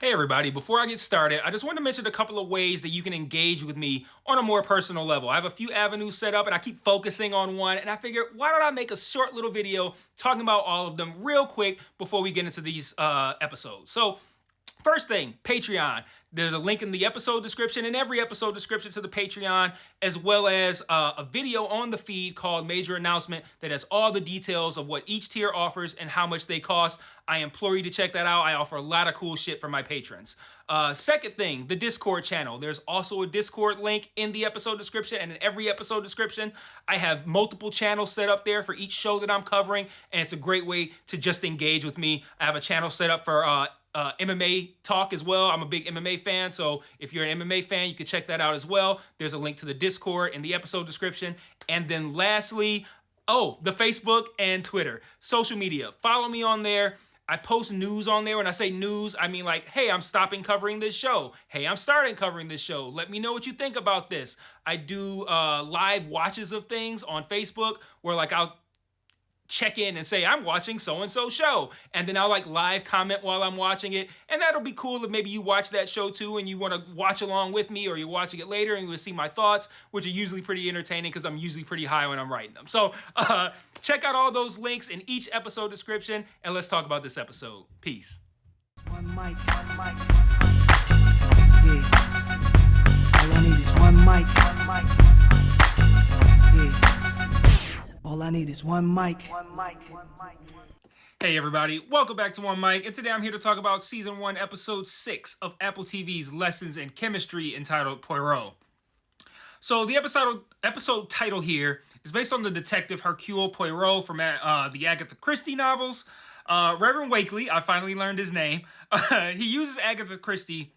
Hey everybody, before I get started, I just want to mention a couple of ways that you can engage with me on a more personal level. I have a few avenues set up and I keep focusing on one, and I figured why don't I make a short little video talking about all of them real quick before we get into these episodes. So first thing, Patreon. There's a link in the episode description, in every episode description to the Patreon, as well as a video on the feed called Major Announcement that has all the details of what each tier offers and how much they cost. I implore you to check that out. I offer a lot of cool shit for my patrons. Second thing, the Discord channel. There's also a Discord link in the episode description and in every episode description. I have multiple channels set up there for each show that I'm covering, and it's a great way to just engage with me. I have a channel set up for MMA talk as well. I'm a big MMA fan, so if you're an MMA fan, you can check that out as well. There's a link to the Discord in the episode description. And then lastly, the Facebook and Twitter. Social media. Follow me on there. I post news on there. When I say news, I mean like, hey, I'm stopping covering this show. Hey, I'm starting covering this show. Let me know what you think about this. I do live watches of things on Facebook where like I'll check in and say I'm watching so-and-so show, and then I'll like live comment while I'm watching it, and that'll be cool if maybe you watch that show too and you want to watch along with me, or you're watching it later and you will see my thoughts, which are usually pretty entertaining because I'm usually pretty high when I'm writing them. So check out all those links in each episode description, and let's talk about this episode. Peace. One mic. Yeah. All I need is one mic. Yeah. All I need is one mic. Hey everybody, welcome back to One Mic, and today I'm here to talk about Season 1, Episode 6 of Apple TV's Lessons in Chemistry entitled Poirot. So the episode title here is based on the detective Hercule Poirot from the Agatha Christie novels. Reverend Wakely, I finally learned his name, he uses Agatha Christie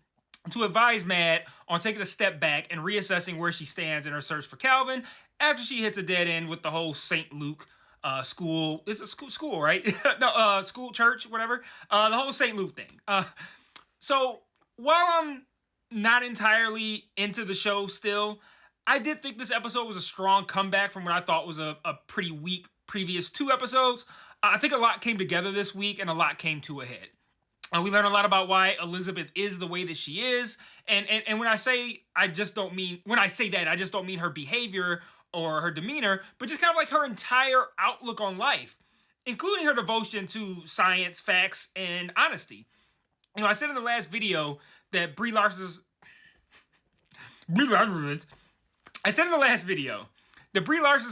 to advise Mad on taking a step back and reassessing where she stands in her search for Calvin after she hits a dead end with the whole St. Luke school. It's a school, right? No, school, church, whatever. The whole St. Luke thing. So while I'm not entirely into the show still, I did think this episode was a strong comeback from what I thought was a pretty weak previous two episodes. I think a lot came together this week and a lot came to a head. We learn a lot about why Elizabeth is the way that she is, and when I say that, I just don't mean her behavior or her demeanor, but just kind of like her entire outlook on life, including her devotion to science, facts, and honesty. You know, I said in the last video that Brie Larson's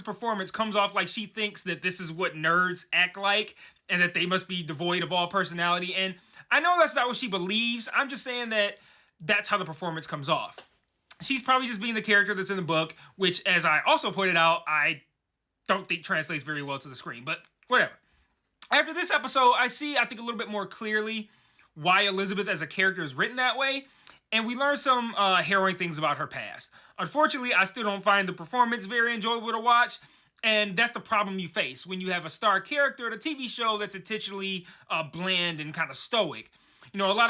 performance comes off like she thinks that this is what nerds act like, and that they must be devoid of all personality, and I know that's not what she believes. I'm just saying that that's how the performance comes off. She's probably just being the character that's in the book, which, as I also pointed out, I don't think translates very well to the screen, but whatever. After this episode, I think, a little bit more clearly why Elizabeth as a character is written that way, and we learn some harrowing things about her past. Unfortunately, I still don't find the performance very enjoyable to watch, and that's the problem you face when you have a star character in a TV show that's intentionally bland and kind of stoic. You know, a lot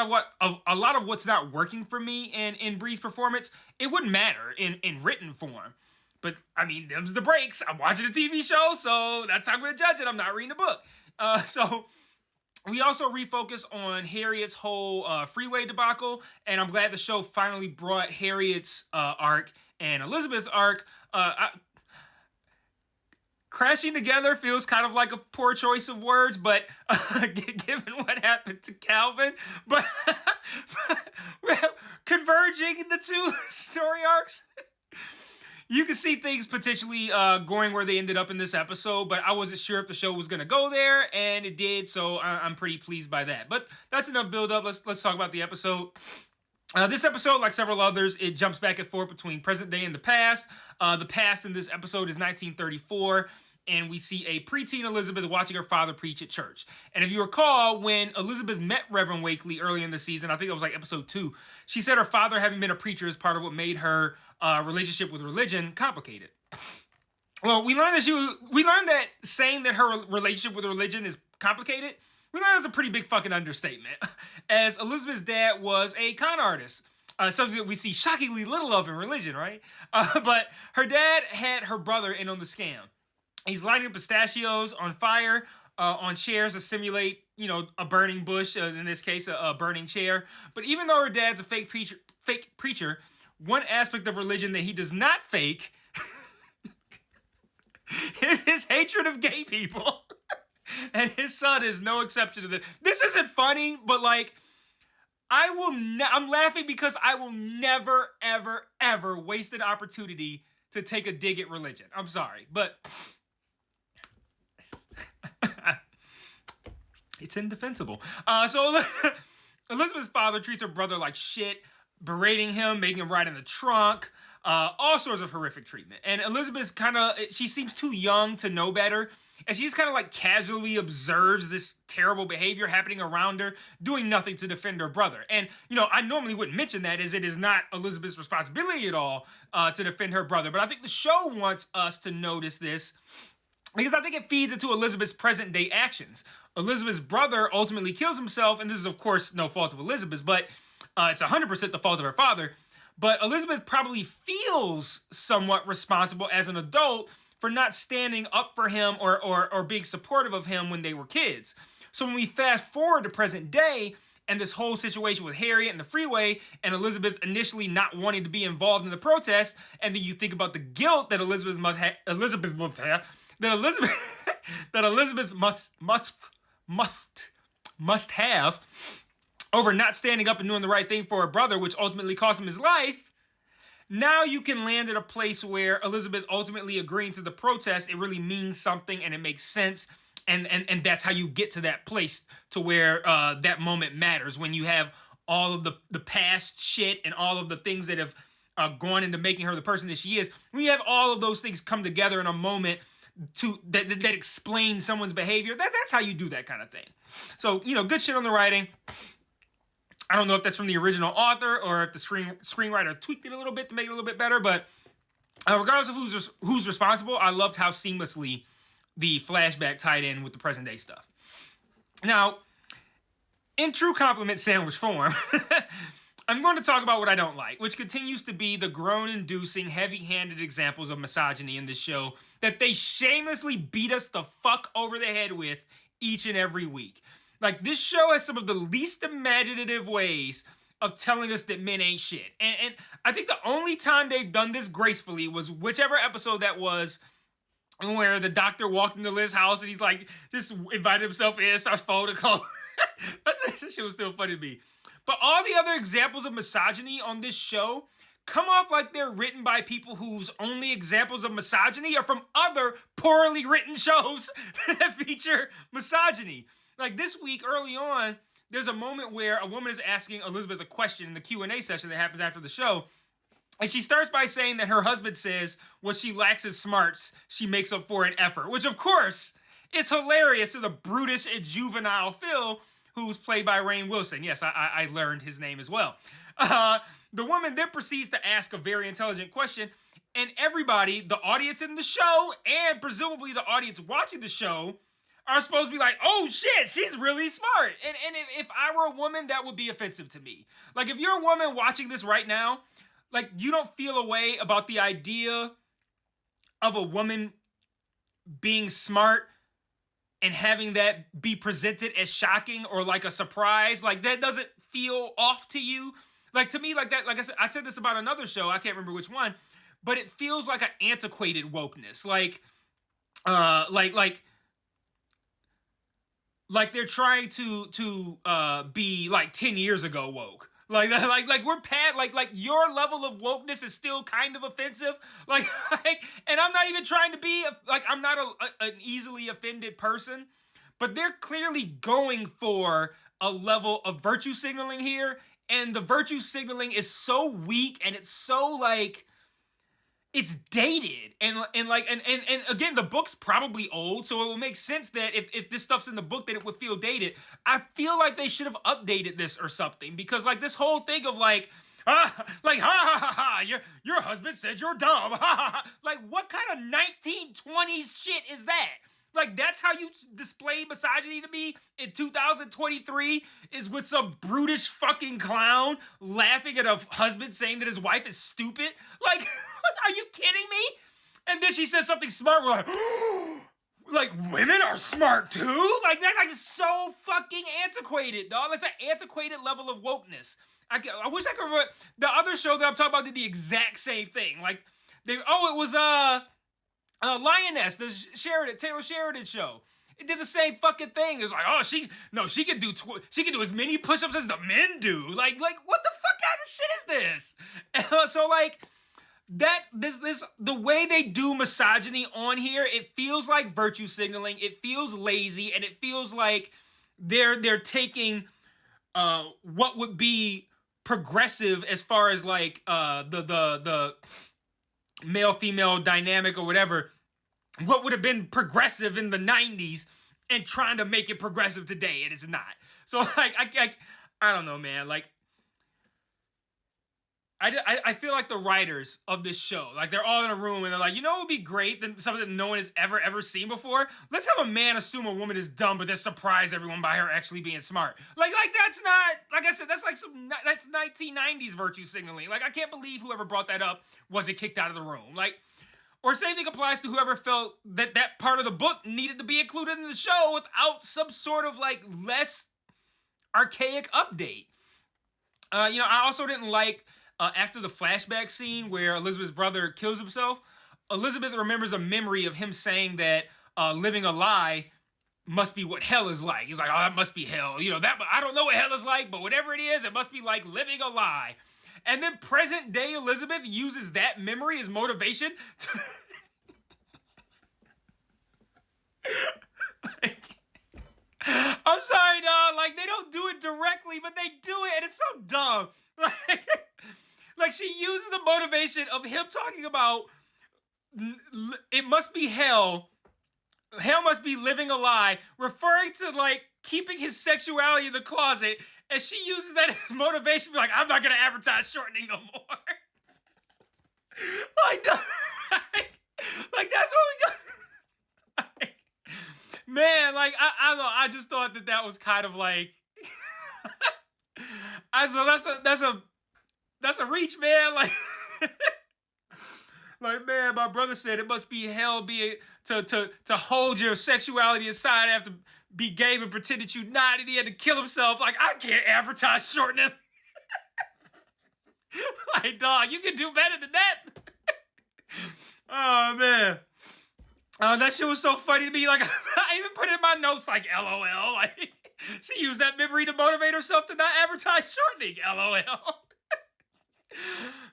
of what's not working for me in Brie's performance, it wouldn't matter in written form. But, I mean, them's the breaks. I'm watching a TV show, so that's how I'm going to judge it. I'm not reading a book. So we also refocus on Harriet's whole freeway debacle, and I'm glad the show finally brought Harriet's arc and Elizabeth's arc. Crashing together feels kind of like a poor choice of words, but given what happened to Calvin, but converging the two story arcs, you can see things potentially going where they ended up in this episode, but I wasn't sure if the show was going to go there, and it did, so I'm pretty pleased by that. But that's enough build-up. Let's talk about the episode. This episode, like several others, it jumps back and forth between present day and the past. The past in this episode is 1934, and we see a preteen Elizabeth watching her father preach at church. And if you recall, when Elizabeth met Reverend Wakely early in the season, I think it was like episode 2, she said her father having been a preacher is part of what made her relationship with religion complicated. Well, we learned that saying that her relationship with religion is complicated, we learned that's a pretty big fucking understatement, as Elizabeth's dad was a con artist. Something that we see shockingly little of in religion, right? But her dad had her brother in on the scam. He's lighting pistachios on fire on chairs to simulate a burning bush, in this case, a burning chair. But even though her dad's a fake preacher, one aspect of religion that he does not fake is his hatred of gay people. And his son is no exception to this. This isn't funny, but like, I'm laughing because I will never, ever, ever waste an opportunity to take a dig at religion. I'm sorry, but it's indefensible. So Elizabeth's father treats her brother like shit, berating him, making him ride in the trunk, all sorts of horrific treatment. And Elizabeth she seems too young to know better. And she just kind of like casually observes this terrible behavior happening around her, doing nothing to defend her brother. And, I normally wouldn't mention that, as it is not Elizabeth's responsibility at all to defend her brother. But I think the show wants us to notice this because I think it feeds into Elizabeth's present day actions. Elizabeth's brother ultimately kills himself, and this is, of course, no fault of Elizabeth's, but it's 100% the fault of her father. But Elizabeth probably feels somewhat responsible as an adult for not standing up for him or being supportive of him when they were kids. So when we fast forward to present day and this whole situation with Harriet and the freeway and Elizabeth initially not wanting to be involved in the protest, and then you think about the guilt that Elizabeth must have over not standing up and doing the right thing for her brother, which ultimately cost him his life. Now you can land at a place where Elizabeth ultimately agreeing to the protest, it really means something and it makes sense. And that's how you get to that place to where that moment matters, when you have all of the past shit and all of the things that have gone into making her the person that she is. We have all of those things come together in a moment that explain someone's behavior. That's how you do that kind of thing. So, good shit on the writing. I don't know if that's from the original author or if the screenwriter tweaked it a little bit to make it a little bit better, but regardless of who's responsible, I loved how seamlessly the flashback tied in with the present day stuff. Now, in true compliment sandwich form, I'm going to talk about what I don't like, which continues to be the groan-inducing, heavy-handed examples of misogyny in this show that they shamelessly beat us the fuck over the head with each and every week. Like, this show has some of the least imaginative ways of telling us that men ain't shit. And I think the only time they've done this gracefully was whichever episode that was, where the doctor walked into Liz's house and he's like, just invited himself in, starts folding clothes. That shit was still funny to me. But all the other examples of misogyny on this show come off like they're written by people whose only examples of misogyny are from other poorly written shows that feature misogyny. Like this week, early on, there's a moment where a woman is asking Elizabeth a question in the Q&A session that happens after the show. And she starts by saying that her husband says what she lacks in smarts, she makes up for in effort. Which, of course, is hilarious to the brutish and juvenile Phil, who's played by Rainn Wilson. Yes, I learned his name as well. The woman then proceeds to ask a very intelligent question. And everybody, the audience in the show, and presumably the audience watching the show, are supposed to be like, oh shit, she's really smart. And if I were a woman, that would be offensive to me. Like, if you're a woman watching this right now, like, you don't feel a way about the idea of a woman being smart and having that be presented as shocking or like a surprise, like that doesn't feel off to you. Like, to me, like that, like I said this about another show, I can't remember which one, but it feels like an antiquated wokeness. Like they're trying to be like 10 years ago woke. Like we're past, like your level of wokeness is still kind of offensive. Like, and I'm not even trying to be, like, I'm not an easily offended person, but they're clearly going for a level of virtue signaling here. And the virtue signaling is so weak and it's so, like, it's dated. And again, the book's probably old, so it would make sense that if this stuff's in the book, that it would feel dated. I feel like they should have updated this or something, because like this whole thing of like ha ha ha, your husband said you're dumb, ha ha ha. Like, what kind of 1920s shit is that? Like, that's how you display misogyny to me in 2023, is with some brutish fucking clown laughing at a husband saying that his wife is stupid? Like, are you kidding me? And then she says something smart, we're like, like, women are smart too? Like, that like, it's so fucking antiquated, dog. It's an antiquated level of wokeness. I wish I could remember. The other show that I'm talking about did the exact same thing. Like, it was Lioness, the Taylor Sheridan show. It did the same fucking thing. It was like, oh, she can do as many push-ups as the men do. Like what the fuck kind of shit is this? And so like the way they do misogyny on here, it feels like virtue signaling. It feels lazy, and it feels like they're taking what would be progressive as far as like the male-female dynamic or whatever, what would have been progressive in the 90s and trying to make it progressive today, and it's not. So, like, I don't know, man. Like, I feel like the writers of this show, like, they're all in a room, and they're like, you know what would be great? Something that no one has ever seen before? Let's have a man assume a woman is dumb, but then surprise everyone by her actually being smart. Like that's not, like I said, that's 1990s virtue signaling. Like, I can't believe whoever brought that up wasn't kicked out of the room. Like, or same thing applies to whoever felt that part of the book needed to be included in the show without some sort of, like, less archaic update. I also didn't like, after the flashback scene where Elizabeth's brother kills himself, Elizabeth remembers a memory of him saying that living a lie must be what hell is like. He's like, oh, that must be hell. I don't know what hell is like, but whatever it is, it must be like living a lie. And then present day Elizabeth uses that memory as motivation to... I'm sorry, dog. Like, they don't do it directly, but they do it, and it's so dumb. Like she uses the motivation of him talking about it must be hell. Hell must be living a lie, referring to, like, keeping his sexuality in the closet, and she uses that as motivation to be like, I'm not going to advertise shortening no more. like, that's what we got. Man, like, I don't know. I just thought that was kind of like... That's a reach, man. Like... Like, man, my brother said it must be hell to hold your sexuality aside after be gay and pretend that you not, and he had to kill himself. Like, I can't advertise shortening. Like, dog, you can do better than that. Oh, man. That shit was so funny to me. Like, I even put it in my notes, like, LOL. Like, she used that memory to motivate herself to not advertise shortening. LOL.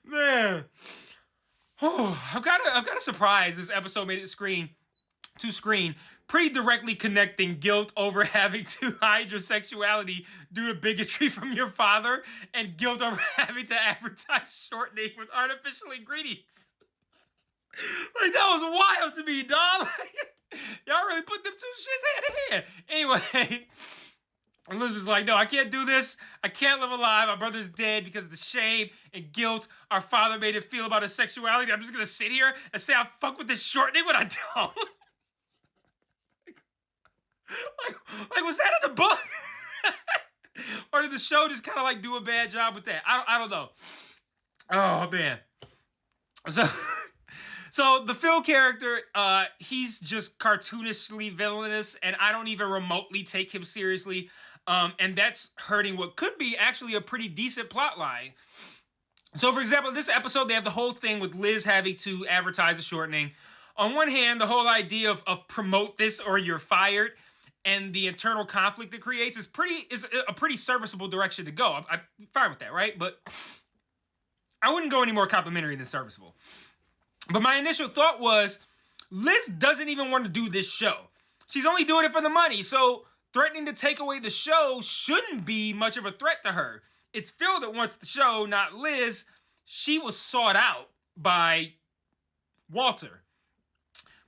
Man. I'm kind of surprised this episode made it to screen, pretty directly connecting guilt over having to hide your sexuality due to bigotry from your father and guilt over having to advertise shortening with artificial ingredients. Like, that was wild to me, dog. Like, y'all really put them two shits hand in hand. Anyway, Elizabeth's like, no, I can't do this. I can't live alive. My brother's dead because of the shame and guilt our father made him feel about his sexuality. I'm just going to sit here and say I fuck with this shortening when I don't. like, was that in the book? Or did the show just kind of, like, do a bad job with that? I don't know. Oh, man. So the Phil character, he's just cartoonishly villainous, and I don't even remotely take him seriously. And that's hurting what could be actually a pretty decent plot line. So, for example, this episode, they have the whole thing with Liz having to advertise the shortening. On one hand, the whole idea of promote this or you're fired and the internal conflict it creates is a pretty serviceable direction to go. I'm fine with that, right? But I wouldn't go any more complimentary than serviceable. But my initial thought was, Liz doesn't even want to do this show. She's only doing it for the money, so threatening to take away the show shouldn't be much of a threat to her. It's Phil that wants the show, not Liz. She was sought out by Walter.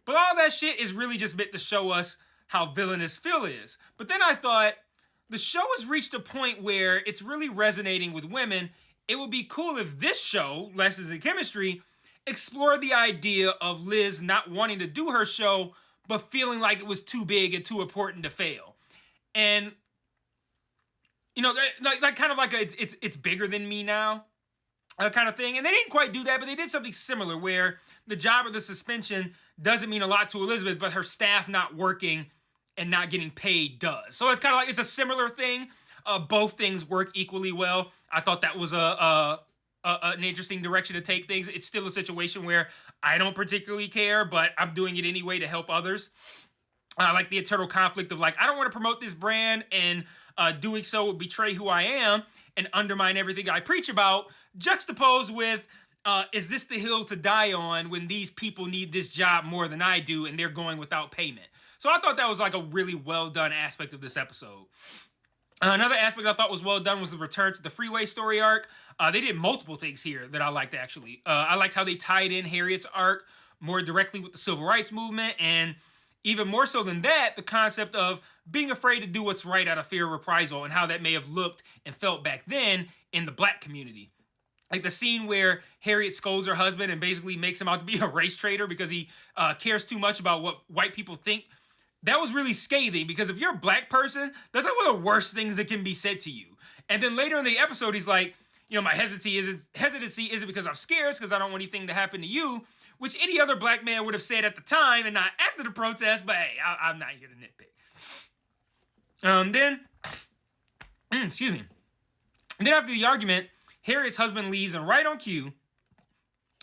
But all that shit is really just meant to show us how villainous Phil is. But then I thought, the show has reached a point where it's really resonating with women. It would be cool if this show, Lessons in Chemistry, explored the idea of Liz not wanting to do her show, but feeling like it was too big and too important to fail. And, you know, like kind of like it's bigger than me now. kind of thing. And they didn't quite do that, but they did something similar where the job of the suspension doesn't mean a lot to Elizabeth, but her staff not working and not getting paid does. So it's kind of like, it's a similar thing. Both things work equally well. I thought that was an interesting direction to take things. It's still a situation where I don't particularly care, but I'm doing it anyway to help others. Like the eternal conflict of like, I don't want to promote this brand, and doing so would betray who I am and undermine everything I preach about, juxtaposed with, is this the hill to die on when these people need this job more than I do and they're going without payment? So I thought that was like a really well done aspect of this episode. Another aspect I thought was well done was the return to the freeway story arc. They did multiple things here that I liked, actually. I liked how they tied in Harriet's arc more directly with the civil rights movement, and even more so than that, the concept of being afraid to do what's right out of fear of reprisal, and how that may have looked and felt back then in the black community. Like the scene where Harriet scolds her husband and basically makes him out to be a race traitor because he cares too much about what white people think. That was really scathing, because if you're a black person, that's like one of the worst things that can be said to you. And then later in the episode, he's like, my hesitancy isn't because I'm scared, it's because I don't want anything to happen to you, which any other black man would have said at the time and not after the protest, but hey, I'm not here to nitpick. Excuse me. Then after the argument, Harriet's husband leaves, and right on cue,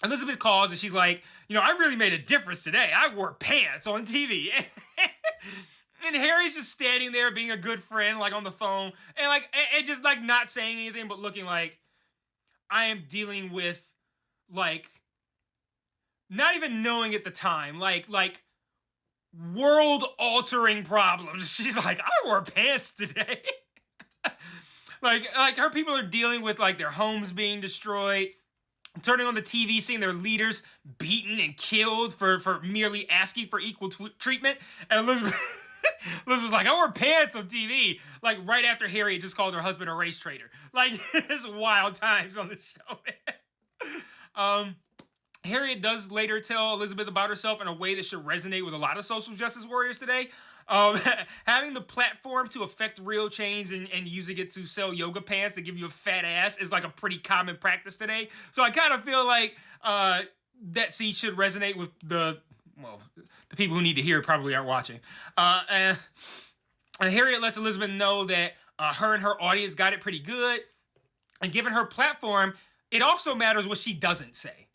Elizabeth calls and she's like, I really made a difference today. I wore pants on TV. And Harry's just standing there being a good friend, like on the phone, and just like not saying anything, but looking like, I am dealing with, like, not even knowing at the time, like world-altering problems. She's like, I wore pants today. like her people are dealing with like their homes being destroyed, turning on the TV, seeing their leaders beaten and killed for merely asking for equal treatment. And Elizabeth was like, I wore pants on TV. Like right after Harriet just called her husband a race traitor. Like, it's wild times on the show. Harriet does later tell Elizabeth about herself in a way that should resonate with a lot of social justice warriors today. Having the platform to affect real change and using it to sell yoga pants that give you a fat ass is like a pretty common practice today. So I kind of feel like that scene should resonate with the people who need to hear it probably aren't watching. And Harriet lets Elizabeth know that her and her audience got it pretty good. And given her platform, it also matters what she doesn't say.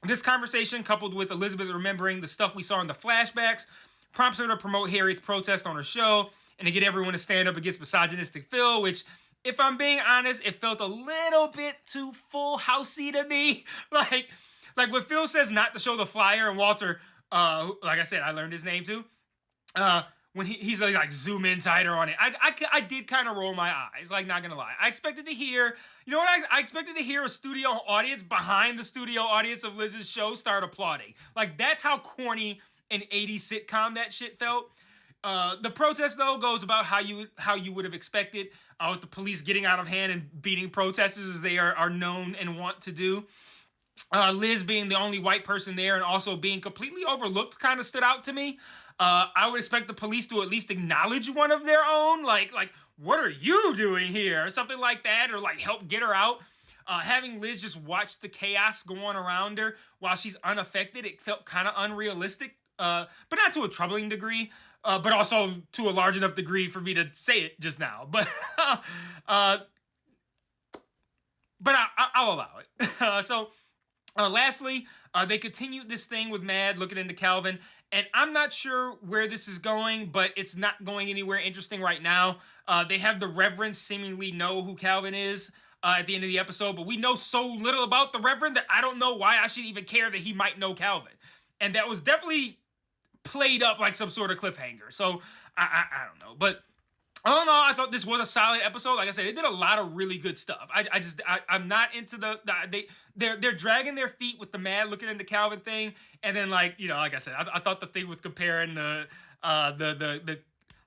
This conversation, coupled with Elizabeth remembering the stuff we saw in the flashbacks, prompts her to promote Harriet's protest on her show and to get everyone to stand up against misogynistic Phil, which, if I'm being honest, it felt a little bit too full housey to me. Like when Phil says not to show the flyer, and Walter, like I said, I learned his name too, when he's like zoom in tighter on it, I did kind of roll my eyes, like, not gonna lie. I expected to hear, I expected to hear a studio audience behind the studio audience of Liz's show start applauding. Like, that's how corny an 80s sitcom that shit felt. The protest, though, goes about how you would have expected, with the police getting out of hand and beating protesters as they are known and want to do. Liz being the only white person there and also being completely overlooked kind of stood out to me. I would expect the police to at least acknowledge one of their own, like what are you doing here, or something like that, or like help get her out. Having Liz just watch the chaos go on around her while she's unaffected, it felt kind of unrealistic, but not to a troubling degree, but also to a large enough degree for me to say it just now. But I'll allow it. Lastly, they continued this thing with Mad looking into Calvin, and I'm not sure where this is going, but it's not going anywhere interesting right now. They have the Reverend seemingly know who Calvin is at the end of the episode, but we know so little about the Reverend that I don't know why I should even care that he might know Calvin. And that was definitely played up like some sort of cliffhanger. So I don't know, but all in all, I thought this was a solid episode. Like I said, it did a lot of really good stuff. I'm not into they're dragging their feet with the Mad looking into Calvin thing, and then like I said, I thought the thing with comparing the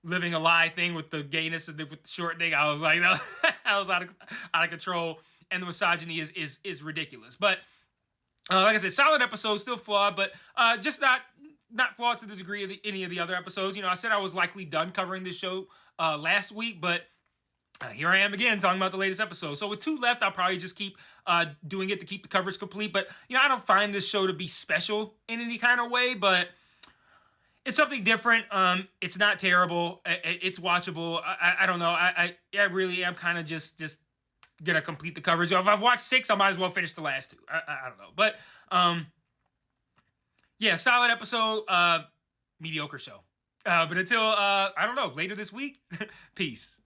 living a lie thing with the gayness and with the short thing, I was like, no, I was out of control, and the misogyny is ridiculous. But like I said, solid episode, still flawed, but just not flawed to the degree of any of the other episodes. I said I was likely done covering this show last week, but Here I am again talking about the latest episode. So with 2 left, I'll probably just keep doing it to keep the coverage complete. But, I don't find this show to be special in any kind of way, but it's something different. It's not terrible. It's watchable. I don't know. I really am kind of just gonna complete the coverage. If I've watched 6, I might as well finish the last 2. I don't know. But, yeah, solid episode. Mediocre show. But until, I don't know, later this week, peace.